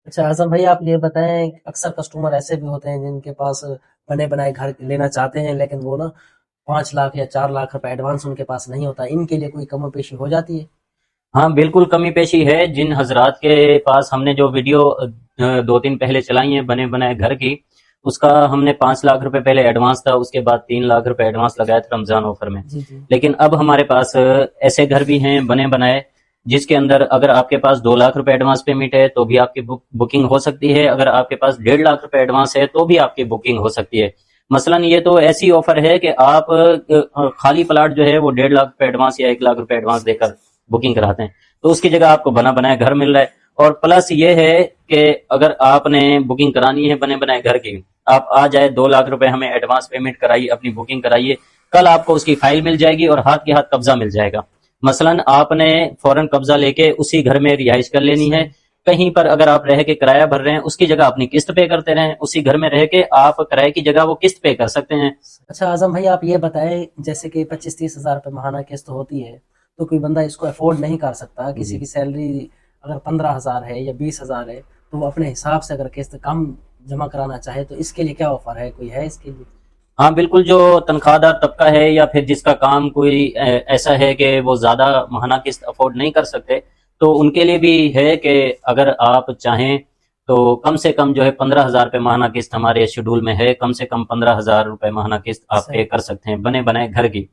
اچھا اعظم بھائی، آپ یہ بتائیں، اکثر کسٹمر ایسے بھی ہوتے ہیں جن کے پاس بنے بنائے گھر لینا چاہتے ہیں، لیکن وہ نا 5 لاکھ یا 4 لاکھ روپے ایڈوانس ان کے پاس نہیں ہوتا، ان کے لیے کوئی کم و بیشی ہو جاتی ہے؟ ہاں بالکل کمی پیشی ہے. جن حضرات کے پاس ہم نے جو ویڈیو 2 دن پہلے چلائی ہیں بنے بنائے گھر کی، اس کا ہم نے 5 لاکھ روپے پہلے ایڈوانس تھا، اس کے بعد 3 لاکھ روپے ایڈوانس لگایا تھا رمضان آفر میں. جی جی لیکن اب ہمارے پاس ایسے گھر بھی ہیں بنے بنائے جس کے اندر اگر آپ کے پاس 2 لاکھ روپے ایڈوانس پیمنٹ ہے تو بھی آپ کی بکنگ ہو سکتی ہے. اگر آپ کے پاس 1.5 لاکھ روپے ایڈوانس ہے تو بھی آپ کی بکنگ ہو سکتی ہے. مثلا یہ تو ایسی آفر ہے کہ آپ خالی پلاٹ جو ہے وہ 1.5 لاکھ روپے ایڈوانس یا 1 لاکھ روپے ایڈوانس دے کر بکنگ کراتے ہیں، تو اس کی جگہ آپ کو بنا بنایا گھر مل رہا ہے. اور پلس یہ ہے کہ اگر آپ نے بکنگ کرانی ہے بنے بنائے گھر کی، آپ آ جائے 2 لاکھ روپے ہمیں ایڈوانس پیمنٹ کرائیے، اپنی بکنگ کرائیے، کل آپ کو اس کی فائل مل جائے گی اور ہاتھ کے ہاتھ قبضہ مل جائے گا. مثلا آپ نے فوراً قبضہ لے کے اسی گھر میں رہائش کر لینی ہے. صحیح. کہیں پر اگر آپ رہ کے کرایہ بھر رہے ہیں اس کی جگہ اپنی قسط پے کرتے رہیں، اسی گھر میں رہ کے آپ کرایہ کی جگہ وہ قسط پے کر سکتے ہیں. اچھا اعظم بھائی، آپ یہ بتائیں، جیسے کہ 25-30 ہزار روپے ماہانہ قسط ہوتی ہے، تو کوئی بندہ اس کو افورڈ نہیں کر سکتا، کسی جی کی سیلری اگر 15 ہزار ہے یا 20 ہزار ہے، تو وہ اپنے حساب سے اگر قسط کم جمع کرانا چاہے تو اس کے لیے کیا آفر ہے؟ کوئی ہے اس کے لیے؟ ہاں بالکل، جو تنخواہ دار طبقہ ہے یا پھر جس کا کام کوئی ایسا ہے کہ وہ زیادہ ماہانہ قسط افورڈ نہیں کر سکتے، تو ان کے لیے بھی ہے کہ اگر آپ چاہیں تو کم سے کم جو ہے 15 ہزار روپے ماہانہ قسط ہمارے شیڈول میں ہے. کم سے کم 15 ہزار روپے ماہانہ قسط آپ پے صحیح. کر سکتے ہیں بنے بنائے گھر کی.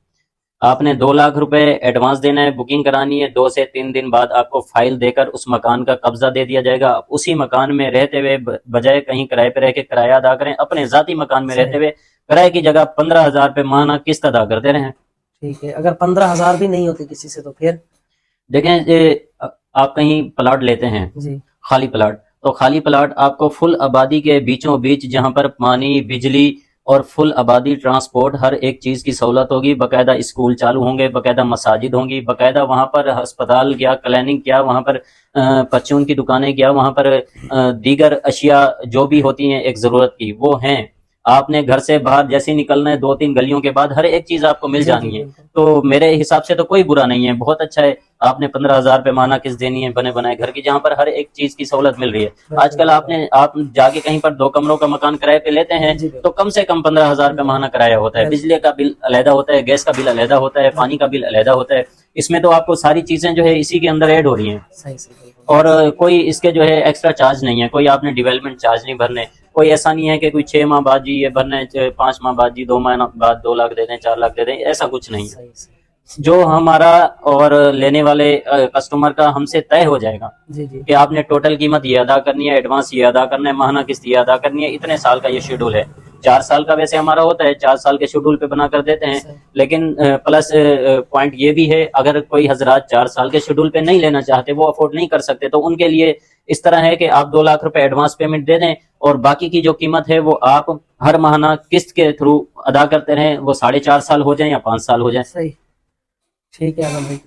آپ نے 2 لاکھ روپے ایڈوانس دینا ہے، بکنگ کرانی ہے، 2 سے 3 دن بعد آپ کو فائل دے کر اس مکان کا قبضہ دے دیا جائے گا. اسی مکان میں رہتے ہوئے بجائے کہیں کرائے پہ رہ کے کرایہ ادا کریں، اپنے ذاتی مکان میں رہتے صحیح. ہوئے کرائے کی جگہ 15 ہزار روپے ماہانہ قسط ادا کرتے رہیں. ٹھیک ہے. اگر 15 ہزار بھی نہیں ہوتے کسی سے تو پھر؟ دیکھیں آپ کہیں پلاٹ لیتے ہیں، جی. خالی پلاٹ، تو خالی پلاٹ آپ کو فل آبادی کے بیچوں بیچ جہاں پر پانی، بجلی اور فل آبادی، ٹرانسپورٹ، ہر ایک چیز کی سہولت ہوگی. باقاعدہ اسکول چالو ہوں گے، باقاعدہ مساجد ہوں گی، باقاعدہ وہاں پر ہسپتال کیا، کلینک کیا، وہاں پر پرچون کی دکانیں کیا، وہاں پر دیگر اشیاء جو بھی ہوتی ہیں ایک ضرورت کی وہ ہیں. آپ نے گھر سے باہر جیسے ہی نکلنا ہے 2 3 گلیوں کے بعد ہر ایک چیز آپ کو مل جی جی جانی ہے. بالکل. تو میرے حساب سے تو کوئی برا نہیں ہے، بہت اچھا ہے. آپ نے 15 ہزار روپے ماہانہ قسط دینی ہے بنے بنائے گھر کی، جہاں پر ہر ایک چیز کی سہولت مل رہی ہے. آج بالکل کل بالکل. آپ جا کے کہیں پر 2 کمروں کا مکان کرائے پہ لیتے ہیں جی تو بالکل. کم سے کم 15 ہزار روپے ماہانہ کرایہ ہوتا ہے. بالکل بجلی کا بل علیحدہ ہوتا ہے، گیس کا بل علیحدہ ہوتا ہے، پانی کا بالکل. بل علیحدہ ہوتا ہے. اس میں تو آپ کو ساری چیزیں جو ہے اسی کے اندر ایڈ ہو رہی ہیں. صحیح صحیح بالکل. اور کوئی اس کے جو ہے ایکسٹرا چارج نہیں ہے، کوئی آپ نے ڈیولپمنٹ چارج نہیں بھرنے. کوئی ایسا نہیں ہے کہ کوئی 6 ماہ بعد جی یہ بھرنا ہے، 5 ماہ بعد جی 2 ماہ بعد 2 لاکھ دے دیں، 4 لاکھ دے دیں، ایسا کچھ نہیں ہے. صحیح صحیح. جو ہمارا اور لینے والے کسٹمر کا ہم سے طے ہو جائے گا جی جی. کہ آپ نے ٹوٹل قیمت یہ ادا کرنی ہے، ایڈوانس یہ ادا کرنا ہے، ماہانہ قسط یہ ادا کرنی ہے، اتنے سال کا یہ شیڈول ہے. 4 سال کا ویسے ہمارا ہوتا ہے، 4 سال کے شیڈول پہ بنا کر دیتے ہیں. صحیح. لیکن پلس پوائنٹ یہ بھی ہے، اگر کوئی حضرات 4 سال کے شیڈول پہ نہیں لینا چاہتے، وہ افورڈ نہیں کر سکتے، تو ان کے لیے اس طرح ہے کہ آپ 2 لاکھ روپے ایڈوانس پیمنٹ دے دیں اور باقی کی جو قیمت ہے وہ آپ ہر ماہانہ قسط کے تھرو ادا کرتے رہیں، وہ 4.5 سال ہو جائیں یا 5 سال ہو جائیں. صحیح. ٹھیک ہے اعظم بھائی.